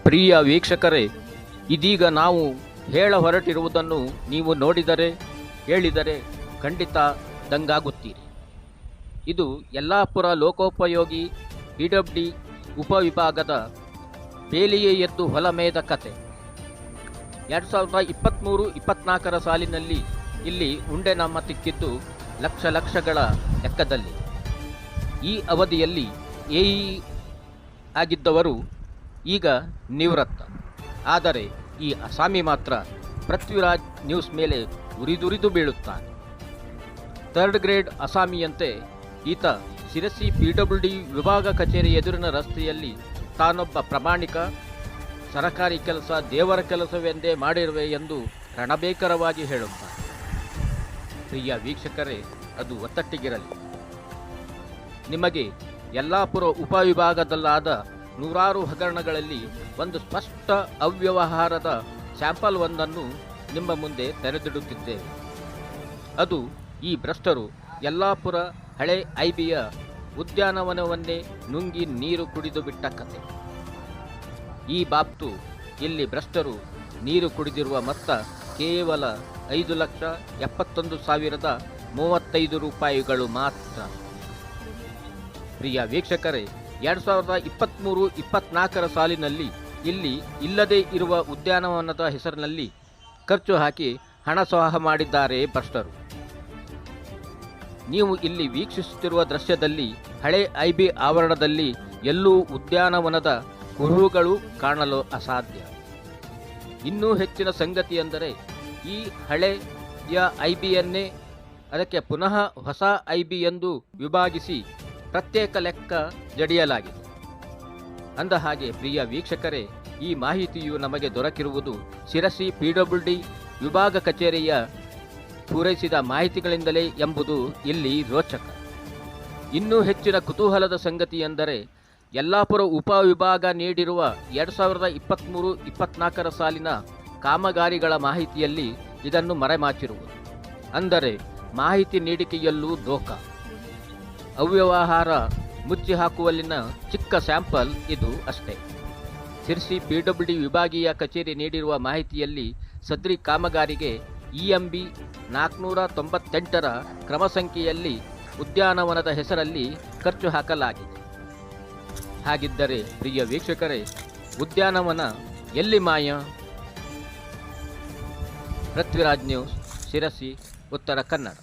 ಪ್ರಿಯ ವೀಕ್ಷಕರೇ, ಇದೀಗ ನಾವು ಹೇಳ ಹೊರಟಿರುವುದನ್ನು ನೀವು ನೋಡಿದರೆ ಹೇಳಿದರೆ ಖಂಡಿತ ದಂಗಾಗುತ್ತೀರಿ. ಇದು ಯಲ್ಲಾಪುರ ಲೋಕೋಪಯೋಗಿ PWD ಉಪವಿಭಾಗದ ಬೇಲಿಯೇ ಎದ್ದು ಹೊಲ ಮೇದ ಕತೆ. 2023-24 ಸಾಲಿನಲ್ಲಿ ಇಲ್ಲಿ ಉಂಡೆ ನಮ್ಮ ತಿಕ್ಕಿದ್ದು ಲಕ್ಷಗಳ ಲೆಕ್ಕದಲ್ಲಿ. ಈ ಅವಧಿಯಲ್ಲಿ AE ಆಗಿದ್ದವರು ಈಗ ನಿವೃತ್ತ. ಆದರೆ ಈ ಅಸಾಮಿ ಮಾತ್ರ ಪೃಥ್ವಿರಾಜ್ ನ್ಯೂಸ್ ಮೇಲೆ ಉರಿದುರಿದು ಬೀಳುತ್ತಾನೆ. 3rd ಗ್ರೇಡ್ ಅಸಾಮಿಯಂತೆ ಈತ ಶಿರಸಿ PWD ವಿಭಾಗ ಕಚೇರಿ ಎದುರಿನ ರಸ್ತೆಯಲ್ಲಿ ತಾನೊಬ್ಬ ಪ್ರಾಮಾಣಿಕ ಸರಕಾರಿ ಕೆಲಸ ದೇವರ ಕೆಲಸವೆಂದೇ ಮಾಡಿರುವೆ ಎಂದು ರಣಬೇಕರವಾಗಿ ಹೇಳುತ್ತಾನೆ. ಪ್ರಿಯ ವೀಕ್ಷಕರೇ, ಅದು ಒತ್ತಟ್ಟಿಗಿರಲಿ. ನಿಮಗೆ ಯಲ್ಲಾಪುರ ಉಪವಿಭಾಗದಲ್ಲಾದ ನೂರಾರು ಹಗರಣಗಳಲ್ಲಿ ಒಂದು ಸ್ಪಷ್ಟ ಅವ್ಯವಹಾರದ ಸ್ಯಾಂಪಲ್ ಒಂದನ್ನು ನಿಮ್ಮ ಮುಂದೆ ತೆರೆದಿಡುತ್ತಿದ್ದೇವೆ. ಅದು ಈ ಭ್ರಷ್ಟರು ಯಲ್ಲಾಪುರ ಹಳೆ IBಯ ಉದ್ಯಾನವನವನ್ನೇ ನುಂಗಿ ನೀರು ಕುಡಿದು ಬಿಟ್ಟ ಕತೆ. ಈ ಬಾಬ್ತು ಇಲ್ಲಿ ಭ್ರಷ್ಟರು ನೀರು ಕುಡಿದಿರುವ ಮೊತ್ತ ಕೇವಲ 5,71,035 ರೂಪಾಯಿಗಳು ಮಾತ್ರ. ಪ್ರಿಯ ವೀಕ್ಷಕರೇ, 2023-24 ಸಾಲಿನಲ್ಲಿ ಇಲ್ಲಿ ಇಲ್ಲದೇ ಇರುವ ಉದ್ಯಾನವನದ ಹೆಸರಿನಲ್ಲಿ ಖರ್ಚು ಹಾಕಿ ಹಣ ಸಹಾಯ ಮಾಡಿದ್ದಾರೆ ಭ್ರಷ್ಟರು. ನೀವು ಇಲ್ಲಿ ವೀಕ್ಷಿಸುತ್ತಿರುವ ದೃಶ್ಯದಲ್ಲಿ ಹಳೆ IB ಆವರಣದಲ್ಲಿ ಎಲ್ಲೂ ಉದ್ಯಾನವನದ ಕುರುಹುಗಳು ಕಾಣಲು ಅಸಾಧ್ಯ. ಇನ್ನೂ ಹೆಚ್ಚಿನ ಸಂಗತಿ ಎಂದರೆ ಈ ಹಳೆಯ IBಯನ್ನೇ ಅದಕ್ಕೆ ಪುನಃ ಹೊಸ IB ಎಂದು ವಿಭಾಗಿಸಿ ಪ್ರತ್ಯೇಕ ಲೆಕ್ಕ ಜಡಿಯಲಾಗಿದೆ. ಅಂದ ಹಾಗೆ ಪ್ರಿಯ ವೀಕ್ಷಕರೇ, ಈ ಮಾಹಿತಿಯು ನಮಗೆ ದೊರಕಿರುವುದು ಶಿರಸಿ PWD ವಿಭಾಗ ಕಚೇರಿಯ ಪೂರೈಸಿದ ಮಾಹಿತಿಗಳಿಂದಲೇ ಎಂಬುದು ಇಲ್ಲಿ ರೋಚಕ. ಇನ್ನೂ ಹೆಚ್ಚಿನ ಕುತೂಹಲದ ಸಂಗತಿ ಎಂದರೆ ಯಲ್ಲಾಪುರ ಉಪವಿಭಾಗ ನೀಡಿರುವ 2023-24 ಸಾಲಿನ ಕಾಮಗಾರಿಗಳ ಮಾಹಿತಿಯಲ್ಲಿ ಇದನ್ನು ಮರೆಮಾಚಿರುವುದು. ಅಂದರೆ ಮಾಹಿತಿ ನೀಡಿಕೆಯಲ್ಲೂ ದೋಖ, ಅವ್ಯವಹಾರ ಮುಚ್ಚಿ ಹಾಕುವಲ್ಲಿನ ಚಿಕ್ಕ ಸ್ಯಾಂಪಲ್ ಇದು ಅಷ್ಟೇ. ಶಿರಸಿ PWD ವಿಭಾಗೀಯ ಕಚೇರಿ ನೀಡಿರುವ ಮಾಹಿತಿಯಲ್ಲಿ ಸದ್ರಿ ಕಾಮಗಾರಿಗೆ EMB 498ರ ಕ್ರಮ ಸಂಖ್ಯೆಯಲ್ಲಿ ಉದ್ಯಾನವನದ ಹೆಸರಲ್ಲಿ ಖರ್ಚು ಹಾಕಲಾಗಿದೆ. ಹಾಗಿದ್ದರೆ ಪ್ರಿಯ ವೀಕ್ಷಕರೇ, ಉದ್ಯಾನವನ ಎಲ್ಲಿ ಮಾಯ? ಪೃಥ್ವಿರಾಜ್ ನ್ಯೂಸ್, ಶಿರಸಿ, ಉತ್ತರ ಕನ್ನಡ.